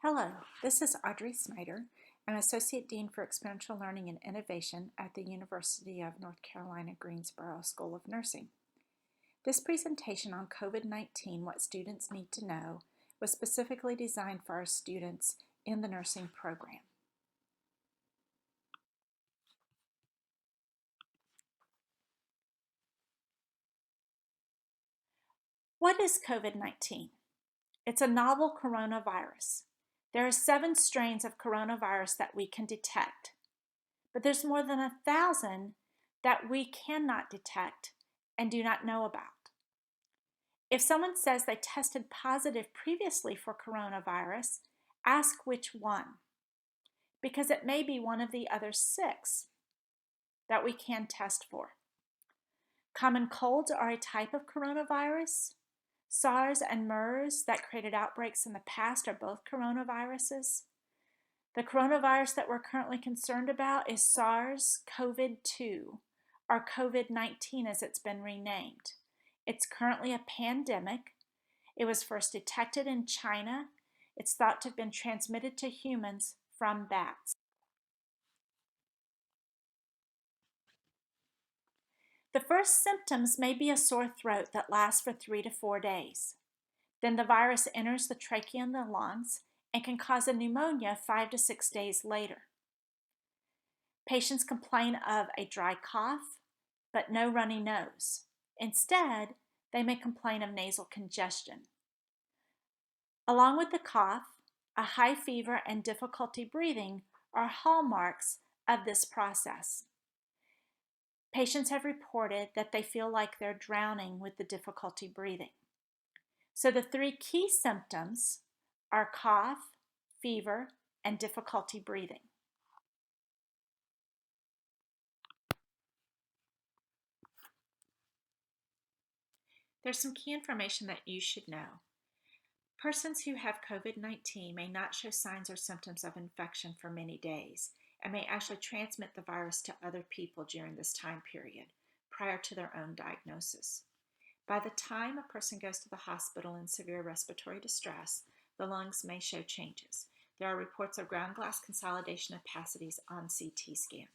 Hello, this is Audrey Snyder. I'm Associate Dean for Experiential Learning and Innovation at the University of North Carolina, Greensboro School of Nursing. This presentation on COVID-19, What Students Need to Know, was specifically designed for our students in the nursing program. What is COVID-19? It's a novel coronavirus. There are 7 strains of coronavirus that we can detect, but there's more than 1,000 that we cannot detect and do not know about. If someone says they tested positive previously for coronavirus, ask which one, because it may be one of the other 6 that we can test for. Common colds are a type of coronavirus. SARS and MERS that created outbreaks in the past are both coronaviruses. The coronavirus that we're currently concerned about is SARS-CoV-2, or COVID-19 as it's been renamed. It's currently a pandemic. It was first detected in China. It's thought to have been transmitted to humans from bats. The first symptoms may be a sore throat that lasts for 3 to 4 days. Then the virus enters the trachea and the lungs and can cause a pneumonia 5 to 6 days later. Patients complain of a dry cough, but no runny nose. Instead, they may complain of nasal congestion. Along with the cough, a high fever and difficulty breathing are hallmarks of this process. Patients have reported that they feel like they're drowning with the difficulty breathing. So the 3 key symptoms are cough, fever, and difficulty breathing. There's some key information that you should know. Persons who have COVID-19 may not show signs or symptoms of infection for many days and may actually transmit the virus to other people during this time period, prior to their own diagnosis. By the time a person goes to the hospital in severe respiratory distress, the lungs may show changes. There are reports of ground glass consolidation opacities on CT scan.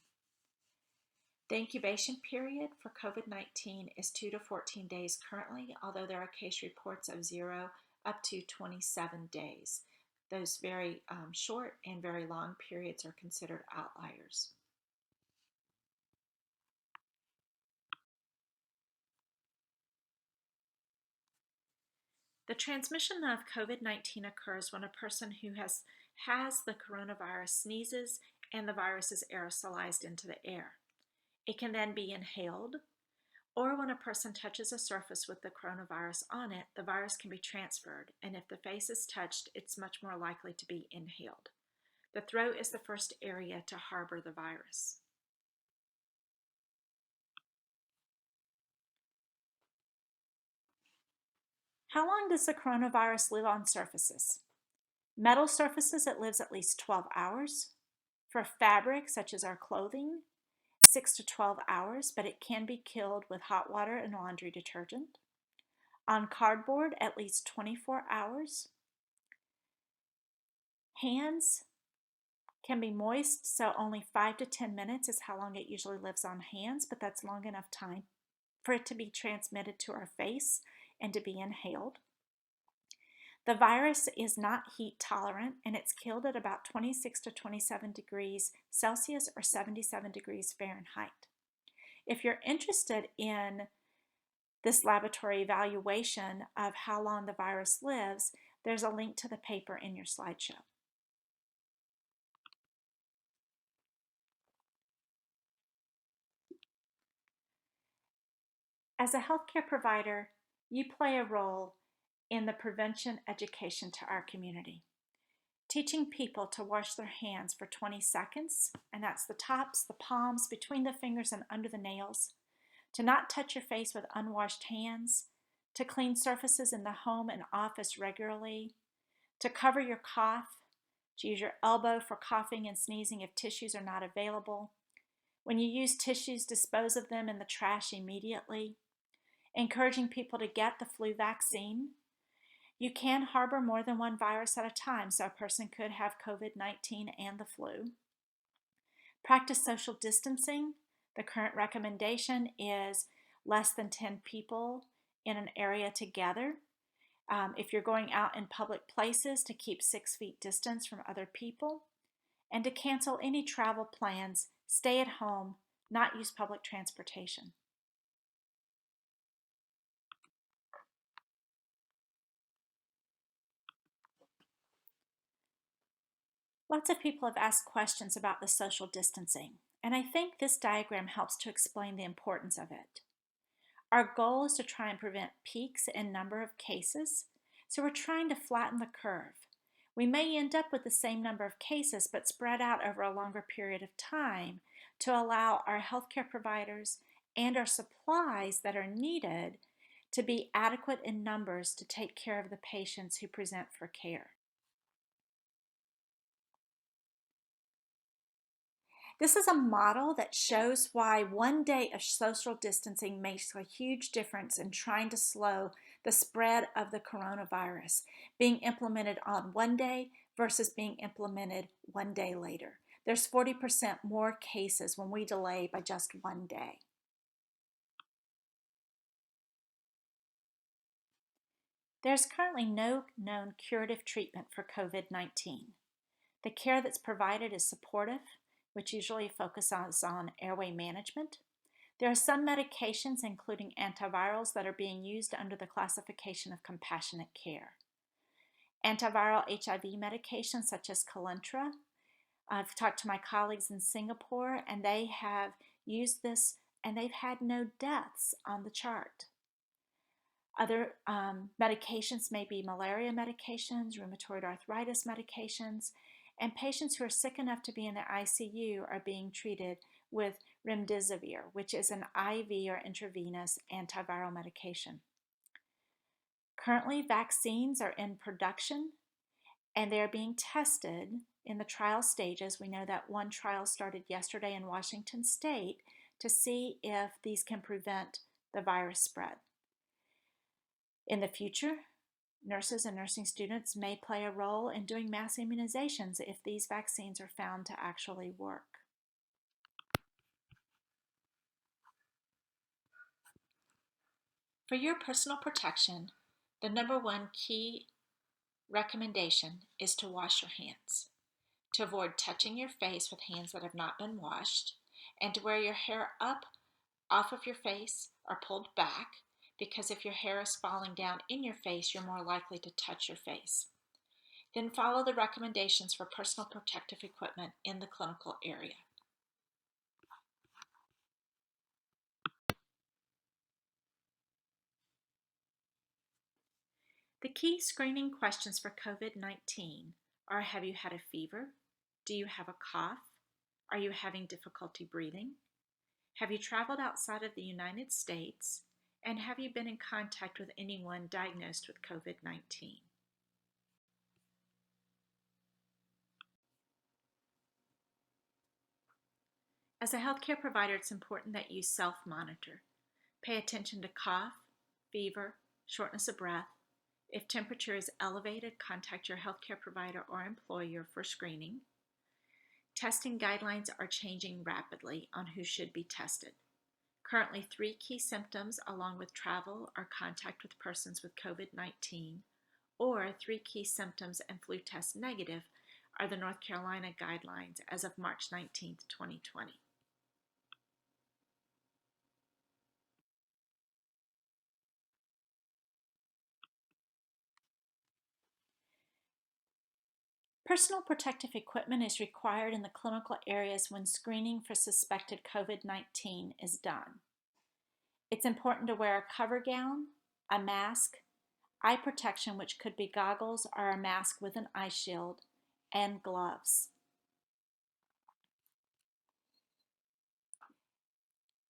The incubation period for COVID-19 is 2 to 14 days currently, although there are case reports of 0 up to 27 days. Those very short and very long periods are considered outliers. The transmission of COVID-19 occurs when a person who has the coronavirus sneezes and the virus is aerosolized into the air. It can then be inhaled, or when a person touches a surface with the coronavirus on it, the virus can be transferred, and if the face is touched, it's much more likely to be inhaled. The throat is the first area to harbor the virus. How long does the coronavirus live on surfaces? Metal surfaces, it lives at least 12 hours. For fabric, such as our clothing, 6 to 12 hours, but it can be killed with hot water and laundry detergent. On cardboard, at least 24 hours. Hands can be moist, so only 5 to 10 minutes is how long it usually lives on hands, but that's long enough time for it to be transmitted to our face and to be inhaled. The virus is not heat tolerant, and it's killed at about 26 to 27 degrees Celsius or 77 degrees Fahrenheit. If you're interested in this laboratory evaluation of how long the virus lives, there's a link to the paper in your slideshow. As a healthcare provider, you play a role in the prevention education to our community. Teaching people to wash their hands for 20 seconds, and that's the tops, the palms, between the fingers and under the nails, to not touch your face with unwashed hands, to clean surfaces in the home and office regularly, to cover your cough, to use your elbow for coughing and sneezing if tissues are not available. When you use tissues, dispose of them in the trash immediately. Encouraging people to get the flu vaccine. You can harbor more than one virus at a time, so a person could have COVID-19 and the flu. Practice social distancing. The current recommendation is less than 10 people in an area together. If you're going out in public places, to keep 6 feet distance from other people, and to cancel any travel plans, stay at home, not use public transportation. Lots of people have asked questions about the social distancing, and I think this diagram helps to explain the importance of it. Our goal is to try and prevent peaks in number of cases, so we're trying to flatten the curve. We may end up with the same number of cases, but spread out over a longer period of time to allow our healthcare providers and our supplies that are needed to be adequate in numbers to take care of the patients who present for care. This is a model that shows why one day of social distancing makes a huge difference in trying to slow the spread of the coronavirus, being implemented on one day versus being implemented one day later. There's 40% more cases when we delay by just one day. There's currently no known curative treatment for COVID-19. The care that's provided is supportive, which usually focuses on airway management. There are some medications, including antivirals, that are being used under the classification of compassionate care. Antiviral HIV medications such as Colentra, I've talked to my colleagues in Singapore, and they have used this and they've had no deaths on the chart. Other medications may be malaria medications, rheumatoid arthritis medications, and patients who are sick enough to be in the ICU are being treated with remdesivir, which is an IV or intravenous antiviral medication. Currently, vaccines are in production and they're being tested in the trial stages. We know that one trial started yesterday in Washington State to see if these can prevent the virus spread. In the future, nurses and nursing students may play a role in doing mass immunizations if these vaccines are found to actually work. For your personal protection, the number one key recommendation is to wash your hands, to avoid touching your face with hands that have not been washed, and to wear your hair up off of your face or pulled back, because if your hair is falling down in your face, you're more likely to touch your face. Then follow the recommendations for personal protective equipment in the clinical area. The key screening questions for COVID-19 are: have you had a fever? Do you have a cough? Are you having difficulty breathing? Have you traveled outside of the United States? And have you been in contact with anyone diagnosed with COVID-19? As a healthcare provider, it's important that you self-monitor. Pay attention to cough, fever, shortness of breath. If temperature is elevated, contact your healthcare provider or employer for screening. Testing guidelines are changing rapidly on who should be tested. Currently, 3 key symptoms along with travel or contact with persons with COVID-19, or 3 key symptoms and flu test negative are the North Carolina guidelines as of March 19, 2020. Personal protective equipment is required in the clinical areas when screening for suspected COVID-19 is done. It's important to wear a cover gown, a mask, eye protection, which could be goggles or a mask with an eye shield, and gloves.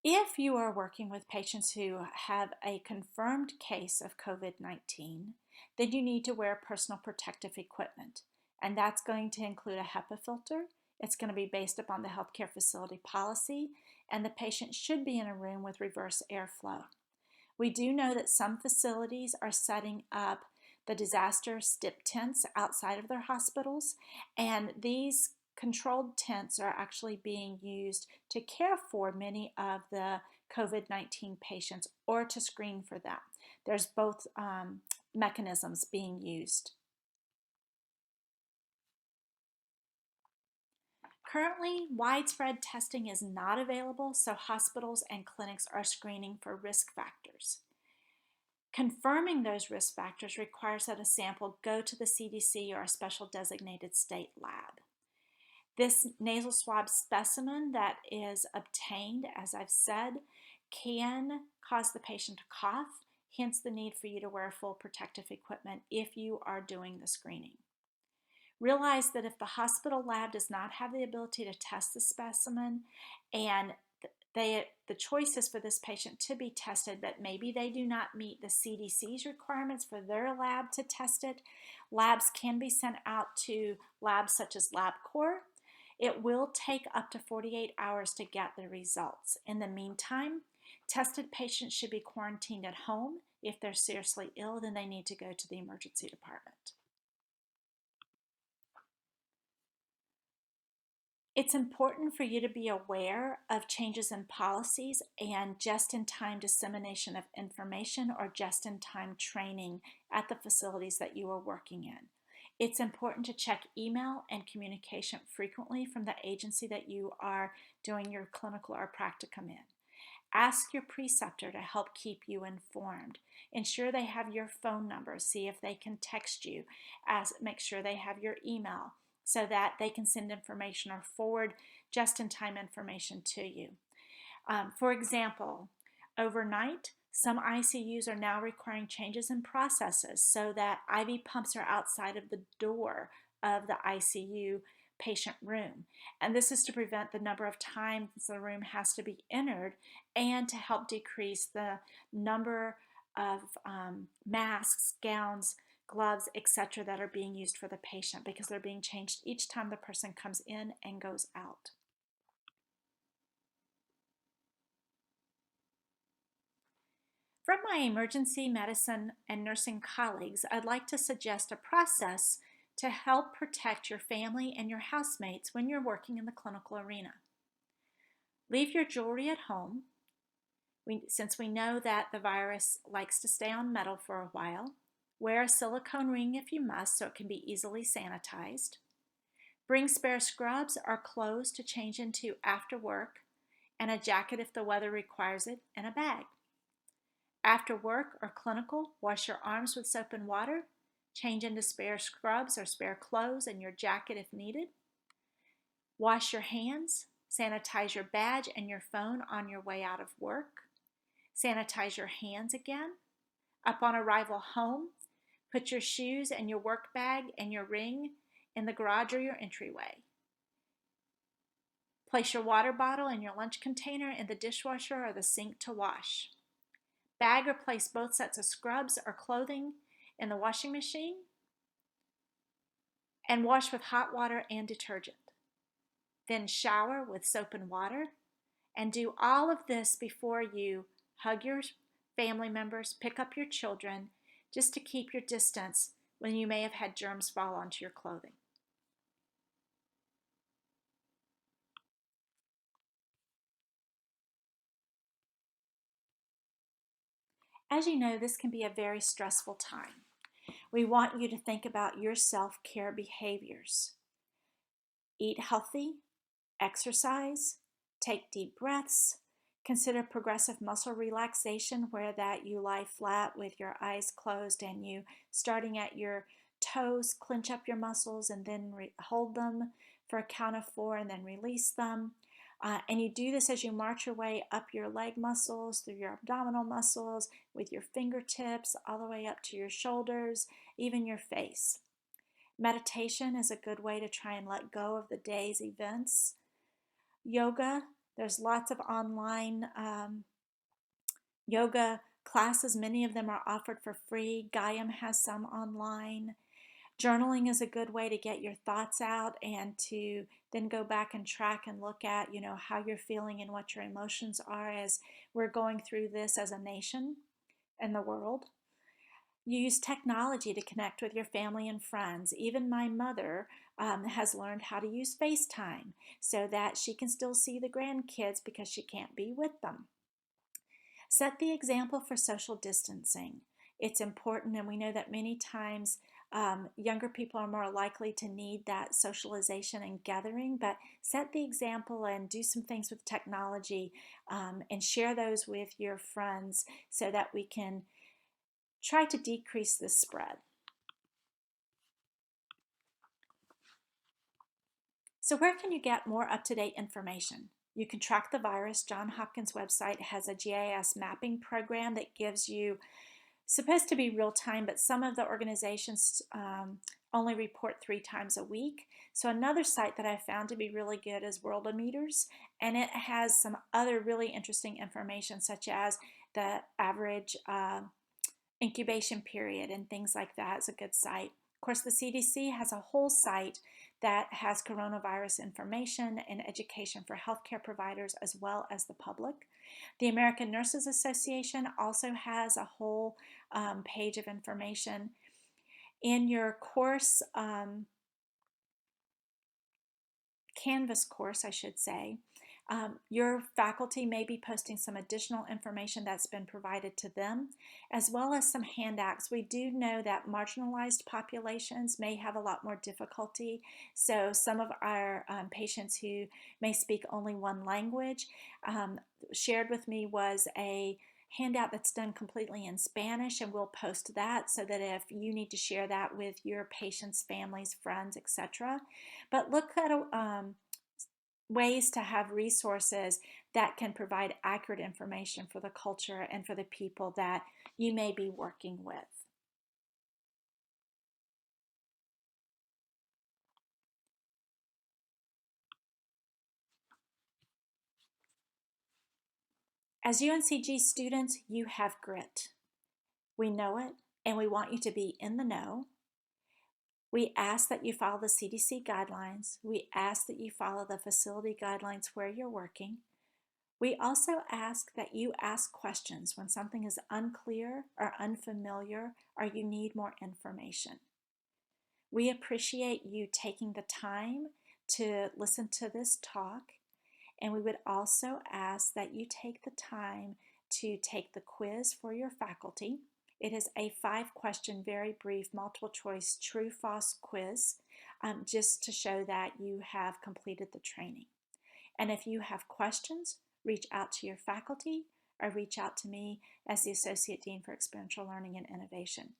If you are working with patients who have a confirmed case of COVID-19, then you need to wear personal protective equipment. And that's going to include a HEPA filter. It's going to be based upon the healthcare facility policy, and the patient should be in a room with reverse airflow. We do know that some facilities are setting up the disaster STIP tents outside of their hospitals, and these controlled tents are actually being used to care for many of the COVID-19 patients or to screen for them. There's both mechanisms being used. Currently, widespread testing is not available, so hospitals and clinics are screening for risk factors. Confirming those risk factors requires that a sample go to the CDC or a special designated state lab. This nasal swab specimen that is obtained, as I've said, can cause the patient to cough, hence the need for you to wear full protective equipment if you are doing the screening. Realize that if the hospital lab does not have the ability to test the specimen and the choice is for this patient to be tested, but maybe they do not meet the CDC's requirements for their lab to test it, labs can be sent out to labs such as LabCorp. It will take up to 48 hours to get the results. In the meantime, tested patients should be quarantined at home. If they're seriously ill, then they need to go to the emergency department. It's important for you to be aware of changes in policies and just-in-time dissemination of information or just-in-time training at the facilities that you are working in. It's important to check email and communication frequently from the agency that you are doing your clinical or practicum in. Ask your preceptor to help keep you informed. Ensure they have your phone number. See if they can text you. Make sure they have your email, so that they can send information or forward just-in-time information to you. For example, overnight, some ICUs are now requiring changes in processes so that IV pumps are outside of the door of the ICU patient room. And this is to prevent the number of times the room has to be entered and to help decrease the number of masks, gowns, gloves, etc. that are being used for the patient, because they're being changed each time the person comes in and goes out. From my emergency medicine and nursing colleagues, I'd like to suggest a process to help protect your family and your housemates when you're working in the clinical arena. Leave your jewelry at home, since we know that the virus likes to stay on metal for a while. Wear a silicone ring if you must, so it can be easily sanitized. Bring spare scrubs or clothes to change into after work, and a jacket if the weather requires it, and a bag. After work or clinical, wash your arms with soap and water. Change into spare scrubs or spare clothes and your jacket if needed. Wash your hands. Sanitize your badge and your phone on your way out of work. Sanitize your hands again. Upon arrival home, put your shoes and your work bag and your ring in the garage or your entryway. Place your water bottle and your lunch container in the dishwasher or the sink to wash. Bag or place both sets of scrubs or clothing in the washing machine and wash with hot water and detergent. Then shower with soap and water, and do all of this before you hug your family members, pick up your children, just to keep your distance when you may have had germs fall onto your clothing. As you know, this can be a very stressful time. We want you to think about your self-care behaviors. Eat healthy, exercise, take deep breaths, consider progressive muscle relaxation, where that you lie flat with your eyes closed and you, starting at your toes, clench up your muscles and then hold them for a count of 4 and then release them. And you do this as you march your way up your leg muscles, through your abdominal muscles, with your fingertips, all the way up to your shoulders, even your face. Meditation is a good way to try and let go of the day's events. Yoga, there's lots of online yoga classes. Many of them are offered for free. Gaiam has some online. Journaling is a good way to get your thoughts out and to then go back and track and look at, how you're feeling and what your emotions are as we're going through this as a nation and the world. You use technology to connect with your family and friends. Even my mother has learned how to use FaceTime so that she can still see the grandkids because she can't be with them. Set the example for social distancing. It's important, and we know that many times younger people are more likely to need that socialization and gathering, but set the example and do some things with technology and share those with your friends so that we can try to decrease the spread. So where can you get more up-to-date information? You can track the virus. Johns Hopkins website has a GIS mapping program that gives you, supposed to be real time, but some of the organizations only report 3 times a week. So another site that I found to be really good is Worldometers, and it has some other really interesting information such as the average incubation period and things like that. It's a good site. Of course, the CDC has a whole site that has coronavirus information and education for healthcare providers as well as the public. The American Nurses Association also has a whole page of information. In your course, Canvas course, I should say, your faculty may be posting some additional information that's been provided to them, as well as some handouts. We do know that marginalized populations may have a lot more difficulty. So some of our patients who may speak only one language shared with me was a handout that's done completely in Spanish, and we'll post that so that if you need to share that with your patients, families, friends, etc. But look at ways to have resources that can provide accurate information for the culture and for the people that you may be working with. As UNCG students, you have grit. We know it, and we want you to be in the know. We ask that you follow the CDC guidelines. We ask that you follow the facility guidelines where you're working. We also ask that you ask questions when something is unclear or unfamiliar or you need more information. We appreciate you taking the time to listen to this talk, and we would also ask that you take the time to take the quiz for your faculty. It is a 5-question, very brief, multiple choice, true false quiz, just to show that you have completed the training. And if you have questions, reach out to your faculty or reach out to me as the Associate Dean for Experiential Learning and Innovation.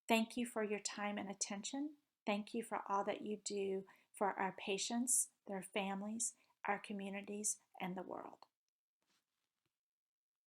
Thank you for your time and attention. Thank you for all that you do for our patients, their families, our communities, and the world.